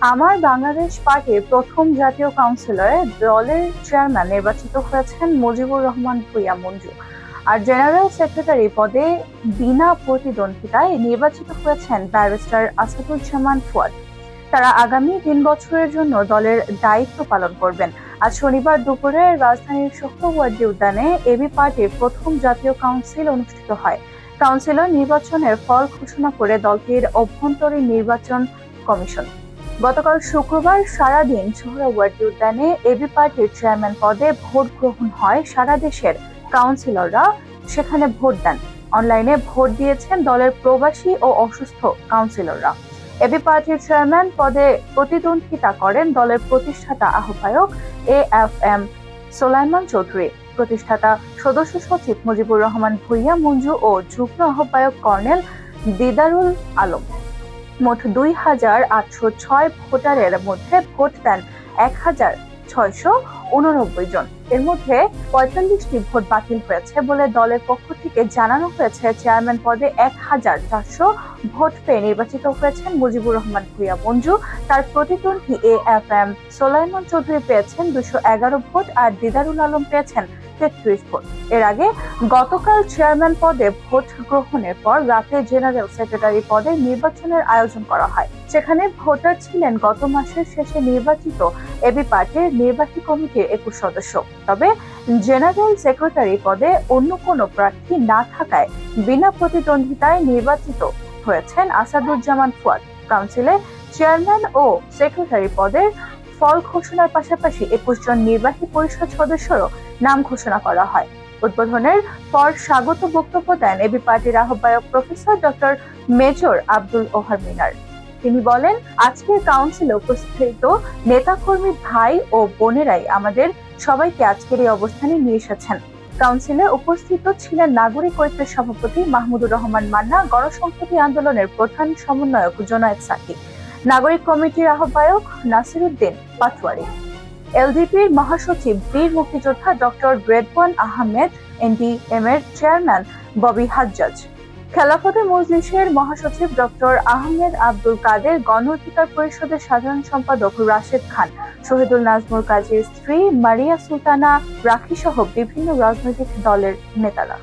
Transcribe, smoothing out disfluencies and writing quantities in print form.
আমার বাংলাদেশ পার্টির প্রথম জাতীয় কাউন্সিলরে দলের চেয়ারম্যান নির্বাচিত হয়েছেন মুজিবুর রহমান ভূঁইয়া মঞ্জু। আর জেনারেল সেক্রেটারি পদে বিনা প্রতিদ্বন্দ্বিতায় নির্বাচিত হয়েছেন ব্যারিস্টার আসাদুজ্জামান ফুয়াদ। তারা আগামী ৩ বছরের জন্য দলের দায়িত্ব পালন করবেন। আজ শনিবার দুপুরে রাজধানীর সোহরাওয়ার্দী উদ্যানে এবি পার্টির প্রথম জাতীয় কাউন্সিল অনুষ্ঠিত হয়। কাউন্সিলর নির্বাচনের ফল ঘোষণা করে দলটির অভ্যন্তরীণ নির্বাচন কমিশন। গতকাল শুক্রবার সারাদিন সোহরাওয়ার্দী উদ্যানে এবি পার্টির চেয়ারম্যান পদে ভোট গ্রহণ হয়। সারা দেশের কাউন্সিলররা সেখানে ভোট দেন। অনলাইনে ভোট দিয়েছেন দলের প্রবাসী ও অসুস্থ কাউন্সিলররা। এবি পার্টির চেয়ারম্যান পদে প্রতিদ্বন্দ্বিতা করেন দলের প্রতিষ্ঠাতা আহ্বায়ক AFM সোলাইমান চৌধুরী, প্রতিষ্ঠাতা সদস্য সচিব মুজিবুর রহমান ভূঁইয়া মঞ্জু ও যুগ্ম আহ্বায়ক কর্নেল দিদারুল আলম। মোট ২,৮০৬ ভোটারের মধ্যে ভোট দেন ১,৬৮৯ জন। এর মধ্যে ৪৫টি ভোট বাতিল হয়েছে বলে দলের পক্ষ থেকে জানানো হয়েছে। চেয়ারম্যান পদে ১,৪০০ ভোট পেয়ে নির্বাচিত হয়েছেন মুজিবুর রহমান ভূঁইয়া মঞ্জু। তার প্রতিদ্বন্দ্বী AFM সোলাইমান চৌধুরী পেয়েছেন ২১১ ভোট আর দিদারুল আলম পেয়েছেন ৩৩ ভোট। এর আগে গতকাল চেয়ারম্যান পদে ভোট গ্রহণের পর রাতে জেনারেল সেক্রেটারি পদে নির্বাচনের আয়োজন করা হয়। সেখানে ভোটার ছিলেন গত মাসের শেষে নির্বাচিত এবি পার্টির নির্বাহী কমিটির ২১ সদস্য। তবে জেনারেল সেক্রেটারি পদে অন্য কোনো প্রার্থী না থাকায় বিনা প্রতিদ্বন্দ্বিতায় নির্বাচিত হয়েছেন আসাদুজ্জামান ফুয়াদ। কাউন্সিলে চেয়ারম্যান ও সেক্রেটারি পদের ফল ঘোষণার পাশাপাশি ২১ জন নির্বাহী পরিষদ সদস্যরও নাম ঘোষণা করা হয়। উদ্বোধনের পর স্বাগত বক্তব্য দেন এবি পার্টির আহ্বায়ক professor doctor major Abdul Wahab Minar. তিনি বলেন, আজকের কাউন্সিলে উপস্থিত নেতাকর্মী ভাই ও বোনেরাই আমাদের সবাইকে আজকের এই অবস্থানে নিয়ে এসেছেন। কাউন্সিলে উপস্থিত ছিলেন নাগরিক ঐক্যের সভাপতি মাহমুদুর রহমান মান্না, গণসংহতি আন্দোলনের প্রধান সমন্বয়ক জোনায়েদ সাকি, নাগরিক কমিটির আহ্বায়ক নাসিরউদ্দিন পাটোয়ারি, এলডিপির মহাসচিব বীর মুক্তিযোদ্ধা ডক্টর রেদওয়ান আহমেদ, এনডিএম এর চেয়ারম্যান ববি হাজ্জাজ, খেলাফতে মজলিসের মহাসচিব ডক্টর আহমেদ আব্দুল কাদের, গণ অধিকার পরিষদের সাধারণ সম্পাদক রাশেদ খান, শহীদুল নাজমুল কাজীর স্ত্রী মারিয়া সুলতানা রাখি সহ বিভিন্ন রাজনৈতিক দলের নেতারা।